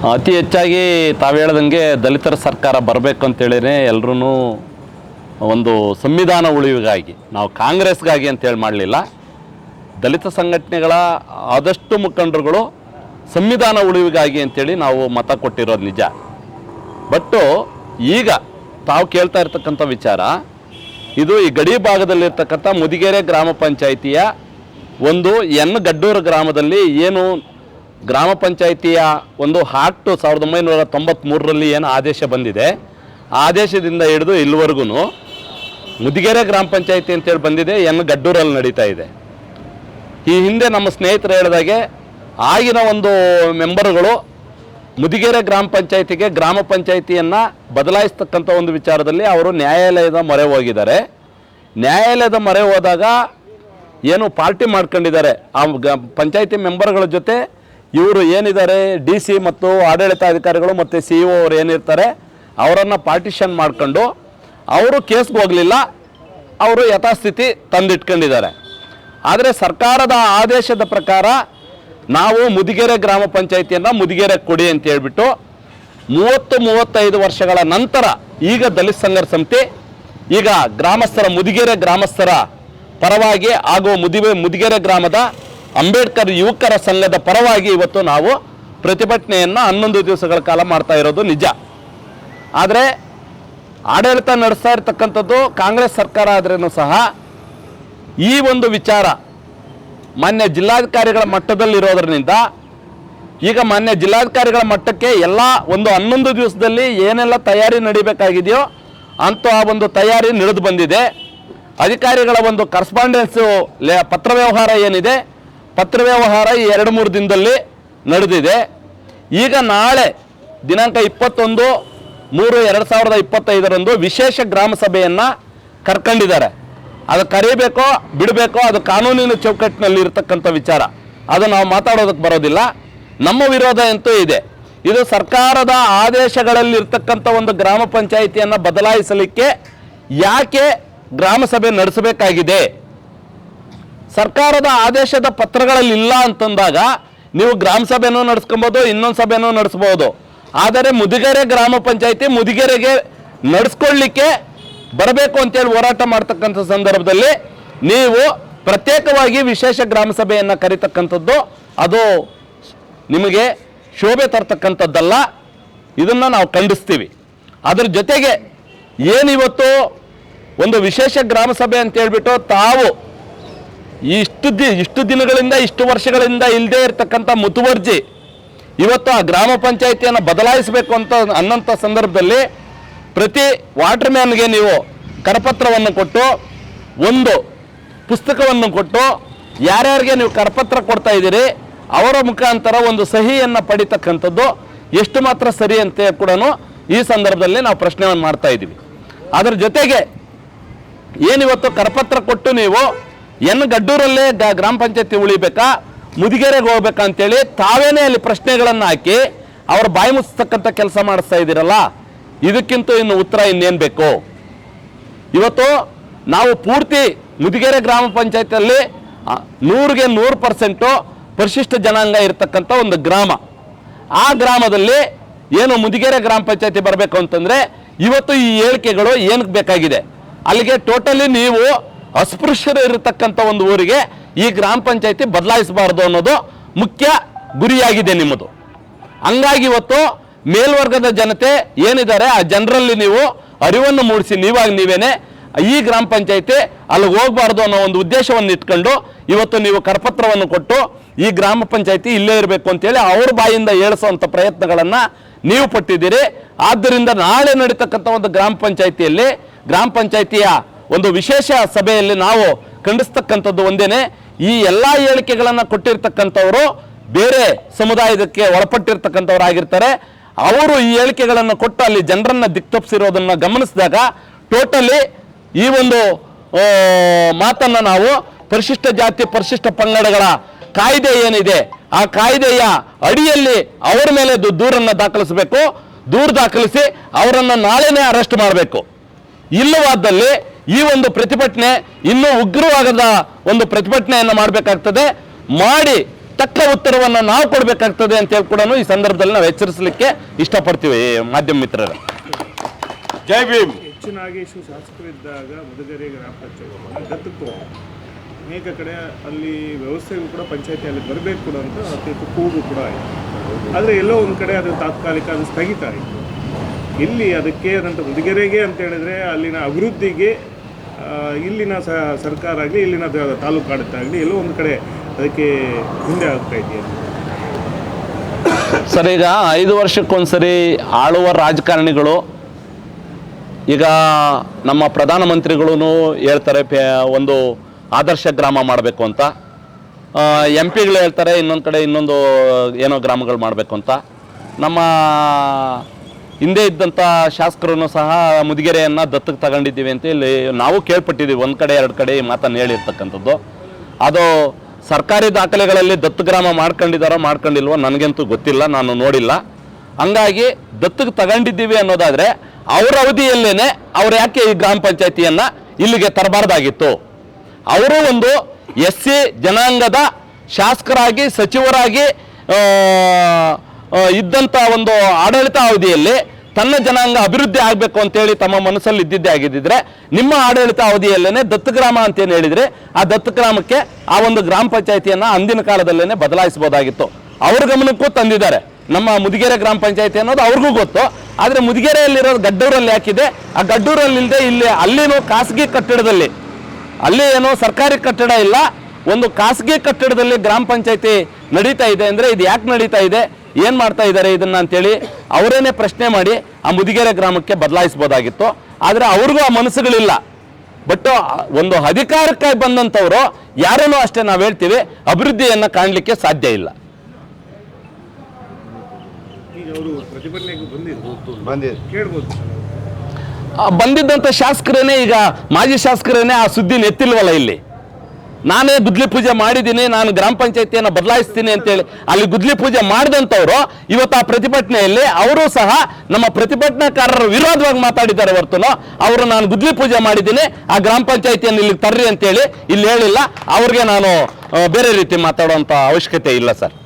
ಅತಿ ಹೆಚ್ಚಾಗಿ ತಾವು ಹೇಳ್ದಂಗೆ ದಲಿತರ ಸರ್ಕಾರ ಬರಬೇಕು ಅಂತೇಳಿನೇ ಎಲ್ಲರೂ ಒಂದು ಸಂವಿಧಾನ ಉಳಿವಿಗಾಗಿ, ನಾವು ಕಾಂಗ್ರೆಸ್ಗಾಗಿ ಅಂತೇಳಿ ಮಾಡಲಿಲ್ಲ. ದಲಿತ ಸಂಘಟನೆಗಳ ಆದಷ್ಟು ಮುಖಂಡರುಗಳು ಸಂವಿಧಾನ ಉಳಿವಿಗಾಗಿ ಅಂತೇಳಿ ನಾವು ಮತ ಕೊಟ್ಟಿರೋದು ನಿಜ. ಬಟ್ಟು ಈಗ ತಾವು ಕೇಳ್ತಾ ಇರ್ತಕ್ಕಂಥ ವಿಚಾರ ಇದು ಈ ಗಡಿ ಭಾಗದಲ್ಲಿರ್ತಕ್ಕಂಥ ಮುದಿಗೆರೆ ಗ್ರಾಮ ಪಂಚಾಯಿತಿಯ ಒಂದು ಗಡ್ಡೂರು ಗ್ರಾಮದಲ್ಲಿ ಏನು ಗ್ರಾಮ ಪಂಚಾಯಿತಿಯ ಒಂದು ಆಕ್ಟ್ 1993ರಲ್ಲಿ ಏನು ಆದೇಶ ಬಂದಿದೆ, ಆ ಆದೇಶದಿಂದ ಹಿಡಿದು ಇಲ್ಲಿವರೆಗೂ ಮುದಿಗೆರೆ ಗ್ರಾಮ ಪಂಚಾಯಿತಿ ಅಂತೇಳಿ ಬಂದಿದೆ, ಗಡ್ಡೂರಲ್ಲಿ ನಡೀತಾ ಇದೆ. ಈ ಹಿಂದೆ ನಮ್ಮ ಸ್ನೇಹಿತರು ಹೇಳಿದಾಗೆ ಆಗಿನ ಒಂದು ಮೆಂಬರ್ಗಳು ಮುದಿಗೆರೆ ಗ್ರಾಮ ಪಂಚಾಯಿತಿಗೆ ಗ್ರಾಮ ಪಂಚಾಯಿತಿಯನ್ನು ಬದಲಾಯಿಸ್ತಕ್ಕಂಥ ಒಂದು ವಿಚಾರದಲ್ಲಿ ಅವರು ನ್ಯಾಯಾಲಯದ ಮೊರೆ ಹೋಗಿದ್ದಾರೆ. ನ್ಯಾಯಾಲಯದ ಮೊರೆ ಹೋದಾಗ ಏನು ಪಾರ್ಟಿ ಮಾಡ್ಕೊಂಡಿದ್ದಾರೆ ಆ ಪಂಚಾಯಿತಿ ಮೆಂಬರ್ಗಳ ಜೊತೆ ಇವರು ಏನಿದ್ದಾರೆ DC ಮತ್ತು ಆಡಳಿತಾಧಿಕಾರಿಗಳು ಮತ್ತು CEO ಅವರು ಏನಿರ್ತಾರೆ ಅವರನ್ನು ಪಾರ್ಟಿಷನ್ ಮಾಡ್ಕೊಂಡು ಅವರು ಕೇಸ್ಗೆ ಹೋಗಲಿಲ್ಲ, ಅವರು ಯಥಾಸ್ಥಿತಿ ತಂದಿಟ್ಕೊಂಡಿದ್ದಾರೆ. ಆದರೆ ಸರ್ಕಾರದ ಆದೇಶದ ಪ್ರಕಾರ ನಾವು ಮುದಿಗೆರೆ ಗ್ರಾಮ ಪಂಚಾಯಿತಿಯನ್ನು ಮುದಿಗೆರೆ ಕೊಡಿ ಅಂತ ಹೇಳ್ಬಿಟ್ಟು 30-35 ವರ್ಷಗಳ ನಂತರ ಈಗ ದಲಿತ ಸಂಘರ್ಷ ಸಮಿತಿ ಈಗ ಗ್ರಾಮಸ್ಥರ ಮುದಿಗೆರೆ ಗ್ರಾಮಸ್ಥರ ಪರವಾಗಿ ಹಾಗೂ ಮುದಿಗೆರೆ ಗ್ರಾಮದ ಅಂಬೇಡ್ಕರ್ ಯುವಕರ ಸಂಘದ ಪರವಾಗಿ ಇವತ್ತು ನಾವು ಪ್ರತಿಭಟನೆಯನ್ನು 11 ದಿವಸಗಳ ಕಾಲ ಮಾಡ್ತಾ ಇರೋದು ನಿಜ. ಆದರೆ ಆಡಳಿತ ನಡೆಸ್ತಾ ಇರ್ತಕ್ಕಂಥದ್ದು ಕಾಂಗ್ರೆಸ್ ಸರ್ಕಾರ ಆದ್ರೂ ಸಹ ಈ ಒಂದು ವಿಚಾರ ಮಾನ್ಯ ಜಿಲ್ಲಾಧಿಕಾರಿಗಳ ಮಟ್ಟದಲ್ಲಿರೋದ್ರಿಂದ ಈಗ ಮಾನ್ಯ ಜಿಲ್ಲಾಧಿಕಾರಿಗಳ ಮಟ್ಟಕ್ಕೆ ಎಲ್ಲ ಒಂದು 11 ದಿವಸದಲ್ಲಿ ಏನೆಲ್ಲ ತಯಾರಿ ನಡಿಬೇಕಾಗಿದೆಯೋ ಅಂತ ಆ ಒಂದು ತಯಾರಿ ನಡೆದು ಬಂದಿದೆ. ಅಧಿಕಾರಿಗಳ ಒಂದು ಕರೆಸ್ಪಾಂಡೆನ್ಸು ಪತ್ರ ವ್ಯವಹಾರ ಏನಿದೆ, ಪತ್ರ ವ್ಯವಹಾರ ಈ 2-3 ದಿನದಲ್ಲಿ ನಡೆದಿದೆ. ಈಗ ನಾಳೆ ದಿನಾಂಕ 21/3/2025 ವಿಶೇಷ ಗ್ರಾಮ ಸಭೆಯನ್ನು ಕರ್ಕೊಂಡಿದ್ದಾರೆ. ಅದು ಕರೀಬೇಕೋ ಬಿಡಬೇಕೋ ಅದು ಕಾನೂನಿನ ಚೌಕಟ್ಟಿನಲ್ಲಿ ಇರತಕ್ಕಂಥ ವಿಚಾರ, ಅದು ನಾವು ಮಾತಾಡೋದಕ್ಕೆ ಬರೋದಿಲ್ಲ. ನಮ್ಮ ವಿರೋಧ ಅಂತೂ ಇದೆ. ಇದು ಸರ್ಕಾರದ ಆದೇಶಗಳಲ್ಲಿ ಇರ್ತಕ್ಕಂಥ ಒಂದು ಗ್ರಾಮ ಪಂಚಾಯಿತಿಯನ್ನು ಬದಲಾಯಿಸಲಿಕ್ಕೆ ಯಾಕೆ ಗ್ರಾಮ ಸಭೆ ನಡೆಸಬೇಕಾಗಿದೆ? ಸರ್ಕಾರದ ಆದೇಶದ ಪತ್ರಗಳಲ್ಲಿ ಇಲ್ಲ ಅಂತಂದಾಗ ನೀವು ಗ್ರಾಮ ಸಭೆನೂ ನಡೆಸ್ಕೊಬೋದು, ಇನ್ನೊಂದು ಸಭೆನೂ ನಡೆಸ್ಬೋದು. ಆದರೆ ಮುದಿಗೆರೆ ಗ್ರಾಮ ಪಂಚಾಯಿತಿ ಮುದಿಗೆರೆಗೆ ನಡೆಸ್ಕೊಳ್ಳಿಕ್ಕೆ ಬರಬೇಕು ಅಂತೇಳಿ ಹೋರಾಟ ಮಾಡ್ತಕ್ಕಂಥ ಸಂದರ್ಭದಲ್ಲಿ ನೀವು ಪ್ರತ್ಯೇಕವಾಗಿ ವಿಶೇಷ ಗ್ರಾಮ ಸಭೆಯನ್ನು ಕರೀತಕ್ಕಂಥದ್ದು ಅದು ನಿಮಗೆ ಶೋಭೆ ತರ್ತಕ್ಕಂಥದ್ದಲ್ಲ. ಇದನ್ನು ನಾವು ಖಂಡಿಸ್ತೀವಿ. ಅದ್ರ ಜೊತೆಗೆ ಏನಿವತ್ತು ಒಂದು ವಿಶೇಷ ಗ್ರಾಮ ಸಭೆ ಅಂತ ಹೇಳ್ಬಿಟ್ಟು ತಾವು ಇಷ್ಟು ದಿನಗಳಿಂದ ಇಷ್ಟು ವರ್ಷಗಳಿಂದ ಇಲ್ಲದೆ ಇರತಕ್ಕಂಥ ಮುತುವರ್ಜಿ ಇವತ್ತು ಆ ಗ್ರಾಮ ಪಂಚಾಯಿತಿಯನ್ನು ಬದಲಾಯಿಸಬೇಕು ಅಂತ ಅನ್ನೋಂಥ ಸಂದರ್ಭದಲ್ಲಿ ಪ್ರತಿ ವಾಟರ್ ಮ್ಯಾನ್ಗೆ ನೀವು ಕರಪತ್ರವನ್ನು ಕೊಟ್ಟು ಒಂದು ಪುಸ್ತಕವನ್ನು ಕೊಟ್ಟು ಯಾರ್ಯಾರಿಗೆ ನೀವು ಕರಪತ್ರ ಕೊಡ್ತಾ ಇದ್ದೀರಿ ಅವರ ಮುಖಾಂತರ ಒಂದು ಸಹಿಯನ್ನು ಪಡಿತಕ್ಕಂಥದ್ದು ಎಷ್ಟು ಮಾತ್ರ ಸರಿ ಅಂತ ಕೂಡ ಈ ಸಂದರ್ಭದಲ್ಲಿ ನಾವು ಪ್ರಶ್ನೆಯನ್ನು ಮಾಡ್ತಾ ಇದ್ದೀವಿ. ಅದರ ಜೊತೆಗೆ ಏನಿವತ್ತು ಕರಪತ್ರ ಕೊಟ್ಟು ನೀವು ಗಡ್ಡೂರಲ್ಲೇ ಗ್ರಾಮ ಪಂಚಾಯತಿ ಉಳಿಬೇಕಾ ಮುದಿಗೆರೆಗೆ ಹೋಗ್ಬೇಕಾ ಅಂತೇಳಿ ತಾವೇನೇ ಅಲ್ಲಿ ಪ್ರಶ್ನೆಗಳನ್ನು ಹಾಕಿ ಅವ್ರ ಬಾಯಿ ಮುಚ್ಚತಕ್ಕಂಥ ಕೆಲಸ ಮಾಡಿಸ್ತಾ ಇದ್ದೀರಲ್ಲ, ಇದಕ್ಕಿಂತ ಇನ್ನು ಉತ್ತರ ಇನ್ನೇನು ಬೇಕು? ಇವತ್ತು ನಾವು ಪೂರ್ತಿ ಮುದಿಗೆರೆ ಗ್ರಾಮ ಪಂಚಾಯತಿಯಲ್ಲಿ 100% ಪರಿಶಿಷ್ಟ ಜನಾಂಗ ಇರತಕ್ಕಂಥ ಒಂದು ಗ್ರಾಮ. ಆ ಗ್ರಾಮದಲ್ಲಿ ಏನು ಮುದಿಗೆರೆ ಗ್ರಾಮ ಪಂಚಾಯತಿ ಬರಬೇಕು ಅಂತಂದರೆ ಇವತ್ತು ಈ ಹೇಳಿಕೆಗಳು ಏನಕ್ಕೆ ಬೇಕಾಗಿದೆ? ಅಲ್ಲಿಗೆ ಟೋಟಲಿ ನೀವು ಅಸ್ಪೃಶ್ಯರು ಇರತಕ್ಕಂಥ ಒಂದು ಊರಿಗೆ ಈ ಗ್ರಾಮ ಪಂಚಾಯತಿ ಬದಲಾಯಿಸಬಾರ್ದು ಅನ್ನೋದು ಮುಖ್ಯ ಗುರಿಯಾಗಿದೆ ನಿಮ್ಮದು. ಹಂಗಾಗಿ ಇವತ್ತು ಮೇಲ್ವರ್ಗದ ಜನತೆ ಏನಿದ್ದಾರೆ ಆ ಜನರಲ್ಲಿ ನೀವು ಅರಿವನ್ನು ಮೂಡಿಸಿ ನೀವೇನೆ ಈ ಗ್ರಾಮ ಪಂಚಾಯತಿ ಅಲ್ಲಿಗೆ ಹೋಗಬಾರ್ದು ಅನ್ನೋ ಒಂದು ಉದ್ದೇಶವನ್ನು ಇಟ್ಕೊಂಡು ಇವತ್ತು ನೀವು ಕರಪತ್ರವನ್ನು ಕೊಟ್ಟು ಈ ಗ್ರಾಮ ಪಂಚಾಯತಿ ಇಲ್ಲೇ ಇರಬೇಕು ಅಂತೇಳಿ ಅವ್ರ ಬಾಯಿಂದ ಹೇಳಿಸುವಂಥ ಪ್ರಯತ್ನಗಳನ್ನು ನೀವು ಪಟ್ಟಿದ್ದೀರಿ. ಆದ್ದರಿಂದ ನಾಳೆ ನಡೀತಕ್ಕಂಥ ಒಂದು ಗ್ರಾಮ ಪಂಚಾಯತಿಯಲ್ಲಿ ಗ್ರಾಮ ಪಂಚಾಯತಿಯ ಒಂದು ವಿಶೇಷ ಸಭೆಯಲ್ಲಿ ನಾವು ಖಂಡಿಸ್ತಕ್ಕಂಥದ್ದು ಒಂದೇನೆ, ಈ ಎಲ್ಲ ಹೇಳಿಕೆಗಳನ್ನು ಕೊಟ್ಟಿರ್ತಕ್ಕಂಥವರು ಬೇರೆ ಸಮುದಾಯದಕ್ಕೆ ಒಳಪಟ್ಟಿರ್ತಕ್ಕಂಥವರಾಗಿರ್ತಾರೆ. ಅವರು ಈ ಹೇಳಿಕೆಗಳನ್ನು ಕೊಟ್ಟು ಅಲ್ಲಿ ಜನರನ್ನು ದಿಕ್ತಪ್ಪಿಸಿರೋದನ್ನು ಗಮನಿಸಿದಾಗ ಟೋಟಲಿ ಈ ಒಂದು ಮಾತನ್ನು ನಾವು ಪರಿಶಿಷ್ಟ ಜಾತಿ ಪರಿಶಿಷ್ಟ ಪಂಗಡಗಳ ಕಾಯ್ದೆ ಏನಿದೆ ಆ ಕಾಯ್ದೆಯ ಅಡಿಯಲ್ಲಿ ಅವರ ಮೇಲೆ ದೂರನ್ನು ದಾಖಲಿಸಬೇಕು. ದೂರು ದಾಖಲಿಸಿ ಅವರನ್ನು ನಾಳೆನೇ ಅರೆಸ್ಟ್ ಮಾಡಬೇಕು. ಇಲ್ಲವಾದಲ್ಲಿ ಈ ಒಂದು ಪ್ರತಿಭಟನೆ ಇನ್ನೂ ಉಗ್ರವಾಗದ ಒಂದು ಪ್ರತಿಭಟನೆಯನ್ನು ಮಾಡಬೇಕಾಗ್ತದೆ. ಮಾಡಿ ತಕ್ಕ ಉತ್ತರವನ್ನು ನಾವು ಕೊಡಬೇಕಾಗ್ತದೆ ಅಂತೇಳಿ ಕೂಡ ಈ ಸಂದರ್ಭದಲ್ಲಿ ನಾವು ಎಚ್ಚರಿಸಲಿಕ್ಕೆ ಇಷ್ಟಪಡ್ತೀವಿ ಮಾಧ್ಯಮ ಮಿತ್ರರೇ. ಜೈ ಭೀಮ್. ಹೆಚ್ಚಿನಾಗೇಶು ಶಾಸಕರಿದ್ದಾಗ ಮಧುಗಿರಿ ಗ್ರಾಮ ಪಂಚಾಯತ್ ದತ್ತಕ್ಕೂ ಅನೇಕ ಕಡೆ ಅಲ್ಲಿ ವ್ಯವಸ್ಥೆಗೂ ಕೂಡ ಪಂಚಾಯತಿಯಲ್ಲಿ ಬರಬೇಕು ಕೂಡ ಅಂತ ಅತ್ಯಂತ ಕೂಗು ಕೂಡ ಆಯಿತು. ಆದರೆ ಎಲ್ಲೋ ಒಂದು ಕಡೆ ಅದು ತಾತ್ಕಾಲಿಕ ಅದು ಸ್ಥಗಿತ ಆಯಿತು. ಇಲ್ಲಿ ಅದಕ್ಕೆ ಅದಂತ ಮಧುಗಿರಿಗೆ ಅಂತ ಹೇಳಿದ್ರೆ ಅಲ್ಲಿನ ಅಭಿವೃದ್ಧಿಗೆ ಇಲ್ಲಿನ ಸರ್ಕಾರ ಆಗಲಿ ಇಲ್ಲಿನ ತಾಲೂಕು ಆಡಳಿತ ಆಗಲಿ ಎಲ್ಲೋ ಒಂದು ಕಡೆ ಅದಕ್ಕೆ ಹಿಂದೆ ಆಗ್ತಾ ಇದೆಯಾ ಸರ್? ಈಗ 5 ವರ್ಷಕ್ಕೊಂದ್ಸರಿ ಆಳುವ ರಾಜಕಾರಣಿಗಳು, ಈಗ ನಮ್ಮ ಪ್ರಧಾನಮಂತ್ರಿಗಳೂ ಹೇಳ್ತಾರೆ ಒಂದು ಆದರ್ಶ ಗ್ರಾಮ ಮಾಡಬೇಕು ಅಂತ, ಎಂ ಪಿಗಳು ಹೇಳ್ತಾರೆ ಇನ್ನೊಂದು ಕಡೆ ಇನ್ನೊಂದು ಏನೋ ಗ್ರಾಮಗಳು ಮಾಡಬೇಕು ಅಂತ. ನಮ್ಮ ಹಿಂದೆ ಇದ್ದಂಥ ಶಾಸಕರು ಸಹ ಮುದಿಗೆರೆಯನ್ನು ದತ್ತಕ್ಕೆ ತಗೊಂಡಿದ್ದೀವಿ ಅಂತ ಇಲ್ಲಿ ನಾವು ಕೇಳ್ಪಟ್ಟಿದ್ದೀವಿ. 1 ಕಡೆ 2 ಕಡೆ ಈ ಮಾತನ್ನು ಹೇಳಿರ್ತಕ್ಕಂಥದ್ದು. ಅದು ಸರ್ಕಾರಿ ದಾಖಲೆಗಳಲ್ಲಿ ದತ್ತು ಗ್ರಾಮ ಮಾಡ್ಕೊಂಡಿದ್ದಾರೋ ಮಾಡ್ಕೊಂಡಿಲ್ವೋ ನನಗಂತೂ ಗೊತ್ತಿಲ್ಲ, ನಾನು ನೋಡಿಲ್ಲ. ಹಂಗಾಗಿ ದತ್ತಕ್ಕೆ ತಗೊಂಡಿದ್ದೀವಿ ಅನ್ನೋದಾದರೆ ಅವರ ಅವಧಿಯಲ್ಲೇ ಅವ್ರು ಯಾಕೆ ಈ ಗ್ರಾಮ ಪಂಚಾಯತಿಯನ್ನು ಇಲ್ಲಿಗೆ ತರಬಾರ್ದಾಗಿತ್ತು? ಅವರು ಒಂದು SC ಜನಾಂಗದ ಶಾಸಕರಾಗಿ ಸಚಿವರಾಗಿ ಇದ್ದಂಥ ಒಂದು ಆಡಳಿತ ಅವಧಿಯಲ್ಲಿ ತನ್ನ ಜನಾಂಗ ಅಭಿವೃದ್ಧಿ ಆಗಬೇಕು ಅಂತೇಳಿ ತಮ್ಮ ಮನಸ್ಸಲ್ಲಿ ಇದ್ದಿದ್ದೇ ಆಗಿದ್ದಿದ್ರೆ ನಿಮ್ಮ ಆಡಳಿತ ಅವಧಿಯಲ್ಲೇ ದತ್ತು ಗ್ರಾಮ ಅಂತೇನು ಹೇಳಿದರೆ ಆ ದತ್ತು ಗ್ರಾಮಕ್ಕೆ ಆ ಒಂದು ಗ್ರಾಮ ಪಂಚಾಯತಿಯನ್ನು ಅಂದಿನ ಕಾಲದಲ್ಲೇ ಬದಲಾಯಿಸ್ಬೋದಾಗಿತ್ತು. ಅವ್ರ ಗಮನಕ್ಕೂ ತಂದಿದ್ದಾರೆ. ನಮ್ಮ ಮುದಿಗೆರೆ ಗ್ರಾಮ ಪಂಚಾಯತಿ ಅನ್ನೋದು ಅವ್ರಿಗೂ ಗೊತ್ತು. ಆದರೆ ಮುದಿಗೆರೆಯಲ್ಲಿರೋದು ಗಡ್ಡೂರಲ್ಲಿ ಹಾಕಿದೆ. ಆ ಗಡ್ಡೂರಲ್ಲಿಲ್ಲದೆ ಇಲ್ಲಿ ಅಲ್ಲಿನೂ ಖಾಸಗಿ ಕಟ್ಟಡದಲ್ಲಿ, ಅಲ್ಲಿ ಏನೋ ಸರ್ಕಾರಿ ಕಟ್ಟಡ ಇಲ್ಲ, ಒಂದು ಖಾಸಗಿ ಕಟ್ಟಡದಲ್ಲಿ ಗ್ರಾಮ ಪಂಚಾಯತಿ ನಡೀತಾ ಇದೆ. ಅಂದರೆ ಇದು ಯಾಕೆ ನಡೀತಾ ಇದೆ, ಏನು ಮಾಡ್ತಾ ಇದ್ದಾರೆ ಇದನ್ನು ಅಂತೇಳಿ ಅವರೇನೆ ಪ್ರಶ್ನೆ ಮಾಡಿ ಆ ಮುದಿಗೆರೆ ಗ್ರಾಮಕ್ಕೆ ಬದಲಾಯಿಸ್ಬೋದಾಗಿತ್ತು. ಆದರೆ ಅವ್ರಿಗೂ ಆ ಮನಸ್ಸುಗಳಿಲ್ಲ. ಬಟ್ ಒಂದು ಅಧಿಕಾರಕ್ಕಾಗಿ ಬಂದಂಥವರು ಯಾರೂ ಅಷ್ಟೇ ನಾವು ಹೇಳ್ತೀವಿ ಅಭಿವೃದ್ಧಿಯನ್ನು ಕಾಣಲಿಕ್ಕೆ ಸಾಧ್ಯ ಇಲ್ಲ. ಈಗ ಅವರು ಪ್ರತಿಭಟನೆಗೆ ಬಂದಿದ್ದು ಕೇಳ್ಬೋದು. ಬಂದಿದ್ದಂಥ ಶಾಸಕರೇನೆ, ಈಗ ಮಾಜಿ ಶಾಸಕರೇನೆ ಆ ಸುದ್ದಿ ಎತ್ತಿಲ್ವಲ್ಲ. ಇಲ್ಲಿ ನಾನೇ ಗುದ್ಲಿ ಪೂಜೆ ಮಾಡಿದ್ದೀನಿ, ನಾನು ಗ್ರಾಮ ಪಂಚಾಯತಿಯನ್ನು ಬದಲಾಯಿಸ್ತೀನಿ ಅಂತೇಳಿ ಅಲ್ಲಿ ಗುದ್ಲಿ ಪೂಜೆ ಮಾಡಿದಂಥವ್ರು ಇವತ್ತು ಆ ಪ್ರತಿಭಟನೆಯಲ್ಲಿ ಅವರು ಸಹ ನಮ್ಮ ಪ್ರತಿಭಟನಾಕಾರರ ವಿರೋಧವಾಗಿ ಮಾತಾಡಿದ್ದಾರೆ ಹೊರತು ಅವರು ನಾನು ಗುದ್ಲಿ ಪೂಜೆ ಮಾಡಿದ್ದೀನಿ, ಆ ಗ್ರಾಮ ಪಂಚಾಯತಿಯನ್ನು ಇಲ್ಲಿಗೆ ತರ್ರಿ ಅಂತೇಳಿ ಇಲ್ಲಿ ಹೇಳಿಲ್ಲ. ಅವ್ರಿಗೆ ನಾನು ಬೇರೆ ರೀತಿ ಮಾತಾಡುವಂಥ ಅವಶ್ಯಕತೆ ಇಲ್ಲ ಸರ್.